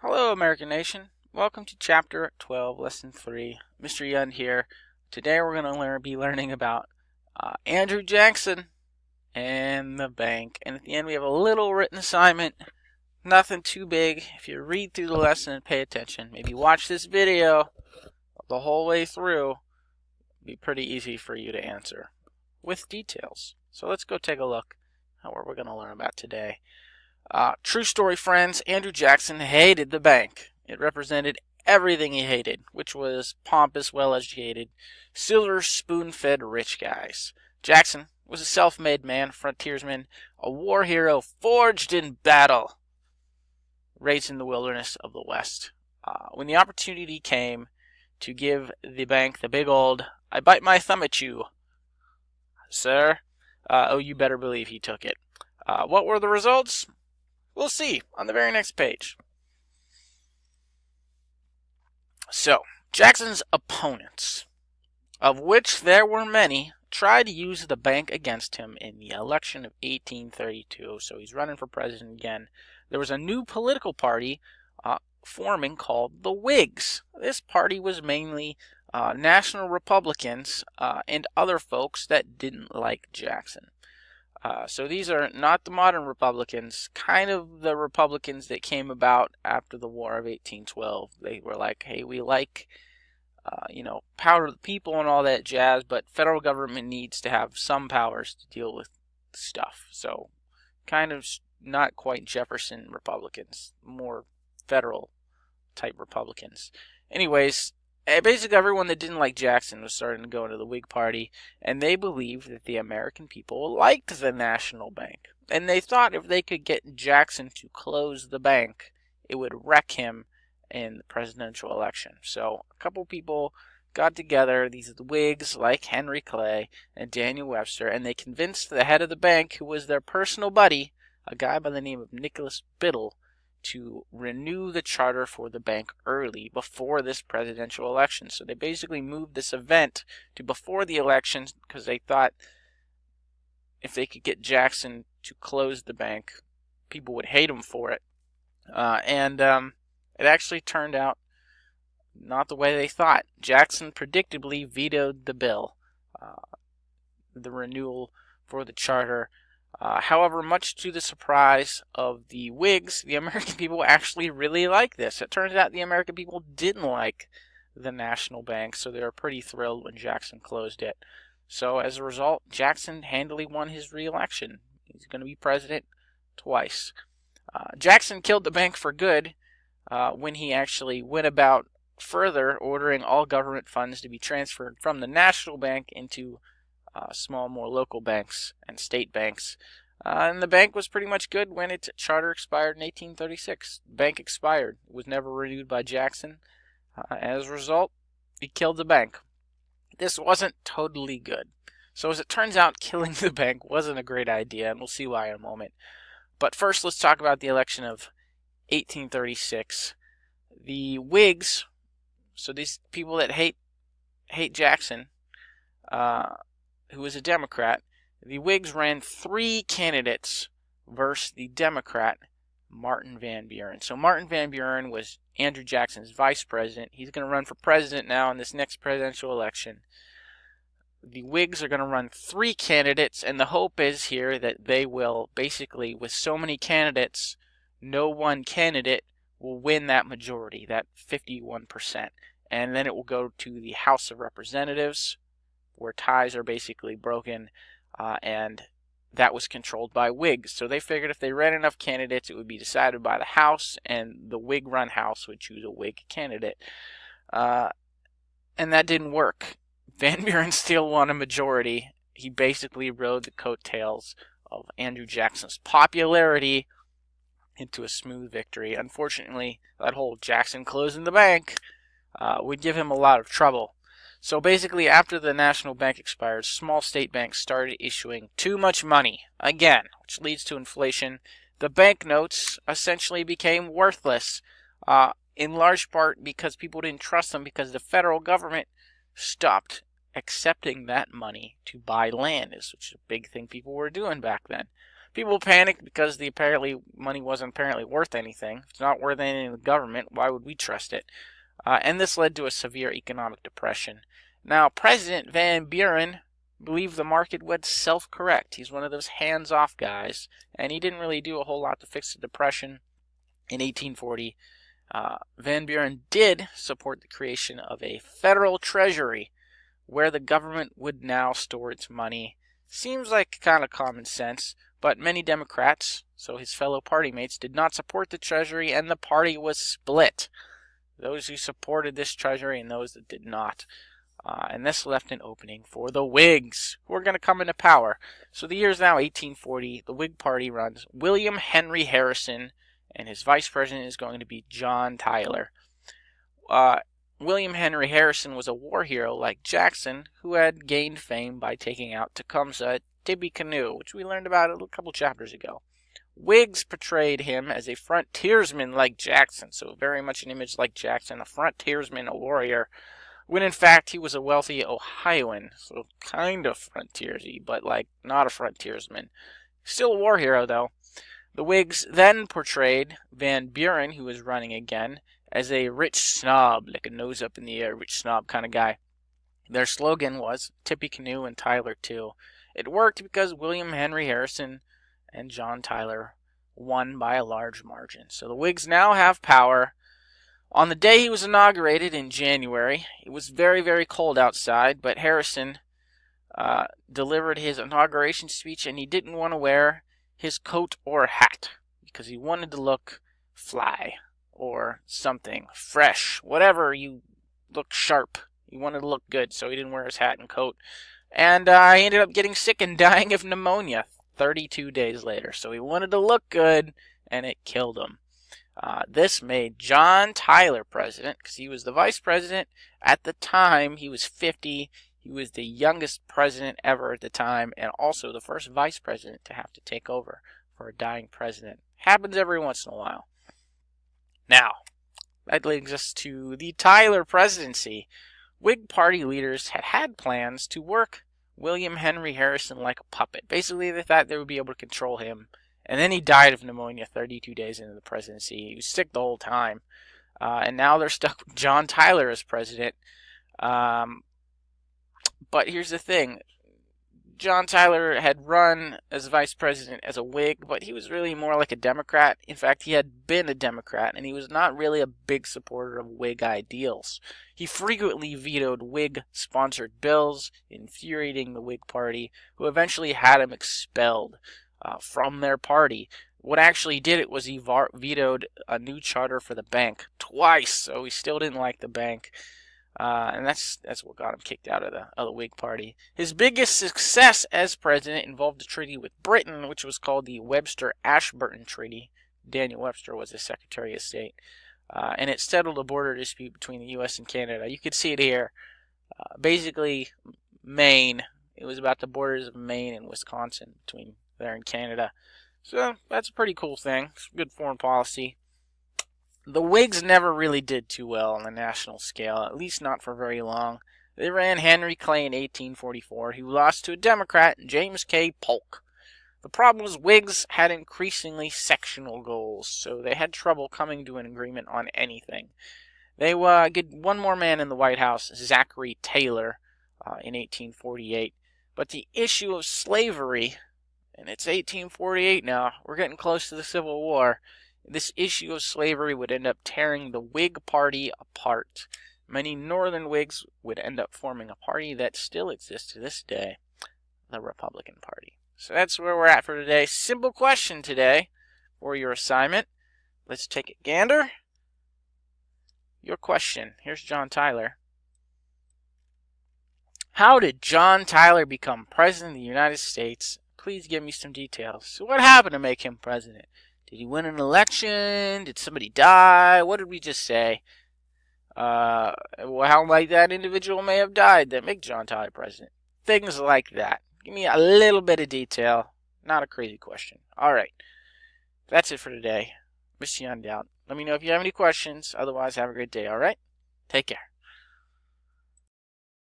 Hello, American Nation. Welcome to Chapter 12, Lesson 3. Mr. Yund here. Today we're going to be learning about Andrew Jackson and the bank. And at the end we have a little written assignment. Nothing too big. If you read through the lesson and pay attention, maybe watch this video the whole way through, it'll be pretty easy for you to answer with details. So let's go take a look at what we're going to learn about today. True story, friends. Andrew Jackson hated the bank. It represented everything he hated, which was pompous, well-educated, silver spoon-fed rich guys. Jackson was a self-made man, frontiersman, a war hero forged in battle, raised in the wilderness of the West. When the opportunity came to give the bank the big old, "I bite my thumb at you, sir," you better believe he took it. What were the results? We'll see on the very next page. So, Jackson's opponents, of which there were many, tried to use the bank against him in the election of 1832. So he's running for president again. There was a new political party forming called the Whigs. This party was mainly national Republicans and other folks that didn't like Jackson. So these are not the modern Republicans, kind of the Republicans that came about after the War of 1812. They were like, hey, we like, power of the people and all that jazz, but federal government needs to have some powers to deal with stuff. So kind of not quite Jefferson Republicans, more federal type Republicans. Anyways, basically everyone that didn't like Jackson was starting to go into the Whig Party, and they believed that the American people liked the national bank. And they thought if they could get Jackson to close the bank, it would wreck him in the presidential election. So a couple people got together, these are the Whigs like Henry Clay and Daniel Webster, and they convinced the head of the bank, who was their personal buddy, a guy by the name of Nicholas Biddle, to renew the charter for the bank early, before this presidential election. So they basically moved this event to before the election because they thought if they could get Jackson to close the bank, people would hate him for it. It actually turned out not the way they thought. Jackson predictably vetoed the bill, the renewal for the charter. However, much to the surprise of the Whigs, the American people actually really like this. It turns out the American people didn't like the national bank, so they were pretty thrilled when Jackson closed it. So as a result, Jackson handily won his re-election. He's going to be president twice. Jackson killed the bank for good when he actually went about further ordering all government funds to be transferred from the national bank into small, more local banks and state banks. And the bank was pretty much good when its charter expired in 1836. The bank expired. It was never renewed by Jackson. As a result, he killed the bank. This wasn't totally good. So as it turns out, killing the bank wasn't a great idea, and we'll see why in a moment. But first, let's talk about the election of 1836. The Whigs, so these people that hate Jackson, who was a Democrat, the Whigs ran 3 candidates versus the Democrat, Martin Van Buren. So Martin Van Buren was Andrew Jackson's vice president. He's going to run for president now in this next presidential election. The Whigs are going to run 3 candidates, and the hope is here that they will basically, with so many candidates, no one candidate will win that majority, that 51%. And then it will go to the House of Representatives, where ties are basically broken, and that was controlled by Whigs. So they figured if they ran enough candidates, it would be decided by the House, and the Whig-run House would choose a Whig candidate. And that didn't work. Van Buren still won a majority. He basically rode the coattails of Andrew Jackson's popularity into a smooth victory. Unfortunately, that whole Jackson closing the bank would give him a lot of trouble. So basically, after the national bank expired, small state banks started issuing too much money, again, which leads to inflation. The banknotes essentially became worthless, in large part because people didn't trust them, because the federal government stopped accepting that money to buy land, which is a big thing people were doing back then. People panicked because the money wasn't apparently worth anything. If it's not worth anything to the government, why would we trust it? And this led to a severe economic depression. Now, President Van Buren believed the market would self-correct. He's one of those hands-off guys, and he didn't really do a whole lot to fix the depression. In 1840, Van Buren did support the creation of a federal treasury where the government would now store its money. Seems like kind of common sense, but many Democrats, so his fellow party mates, did not support the treasury, and the party was split. Those who supported this treasury and those that did not. And this left an opening for the Whigs, who are going to come into power. So the year is now 1840. The Whig Party runs William Henry Harrison, and his vice president is going to be John Tyler. William Henry Harrison was a war hero like Jackson, who had gained fame by taking out Tecumseh at Tippecanoe, which we learned about a couple chapters ago. Whigs portrayed him as a frontiersman like Jackson, so very much an image like Jackson, a frontiersman, a warrior, when in fact he was a wealthy Ohioan, so kind of frontiersy, but like not a frontiersman. Still a war hero, though. The Whigs then portrayed Van Buren, who was running again, as a rich snob, like a nose up in the air, rich snob kind of guy. Their slogan was Tippecanoe and Tyler too. It worked because William Henry Harrison and John Tyler won by a large margin. So the Whigs now have power. On the day he was inaugurated in January, it was very, very cold outside, but Harrison delivered his inauguration speech, and he didn't want to wear his coat or hat because he wanted to look fly or something fresh, whatever. You look sharp. He wanted to look good, so he didn't wear his hat and coat. And he ended up getting sick and dying of pneumonia 32 days later. So he wanted to look good, and it killed him. This made John Tyler president because he was the vice president. At the time, he was 50. He was the youngest president ever at the time, and also the first vice president to have to take over for a dying president. Happens every once in a while. Now, that leads us to the Tyler presidency. Whig Party leaders had plans to work William Henry Harrison like a puppet. Basically, they thought they would be able to control him. And then he died of pneumonia 32 days into the presidency. He was sick the whole time. And now they're stuck with John Tyler as president. But here's the thing. John Tyler had run as vice president as a Whig, but he was really more like a Democrat. In fact, he had been a Democrat, and he was not really a big supporter of Whig ideals. He frequently vetoed Whig-sponsored bills, infuriating the Whig Party, who eventually had him expelled from their party. What actually did it was he vetoed a new charter for the bank twice, so he still didn't like the bank. And that's what got him kicked out of the Whig Party. His biggest success as president involved a treaty with Britain, which was called the Webster-Ashburton Treaty. Daniel Webster was the Secretary of State. And it settled a border dispute between the U.S. and Canada. You could see it here. Basically, Maine. It was about the borders of Maine and Wisconsin between there and Canada. So that's a pretty cool thing. It's good foreign policy. The Whigs never really did too well on the national scale, at least not for very long. They ran Henry Clay in 1844, who lost to a Democrat, James K. Polk. The problem was Whigs had increasingly sectional goals, so they had trouble coming to an agreement on anything. They get one more man in the White House, Zachary Taylor, in 1848. But the issue of slavery, and it's 1848 now, we're getting close to the Civil War. This issue of slavery would end up tearing the Whig Party apart. Many Northern Whigs would end up forming a party that still exists to this day, the Republican Party. So that's where we're at for today. Simple question today for your assignment. Let's take a gander. Your question. Here's John Tyler. How did John Tyler become president of the United States? Please give me some details. So what happened to make him president? Did he win an election? Did somebody die? What did we just say? How might that individual may have died that make John Tyler president? Things like that. Give me a little bit of detail. Not a crazy question. Alright. That's it for today. Miss you on doubt. Let me know if you have any questions. Otherwise, have a great day, alright? Take care.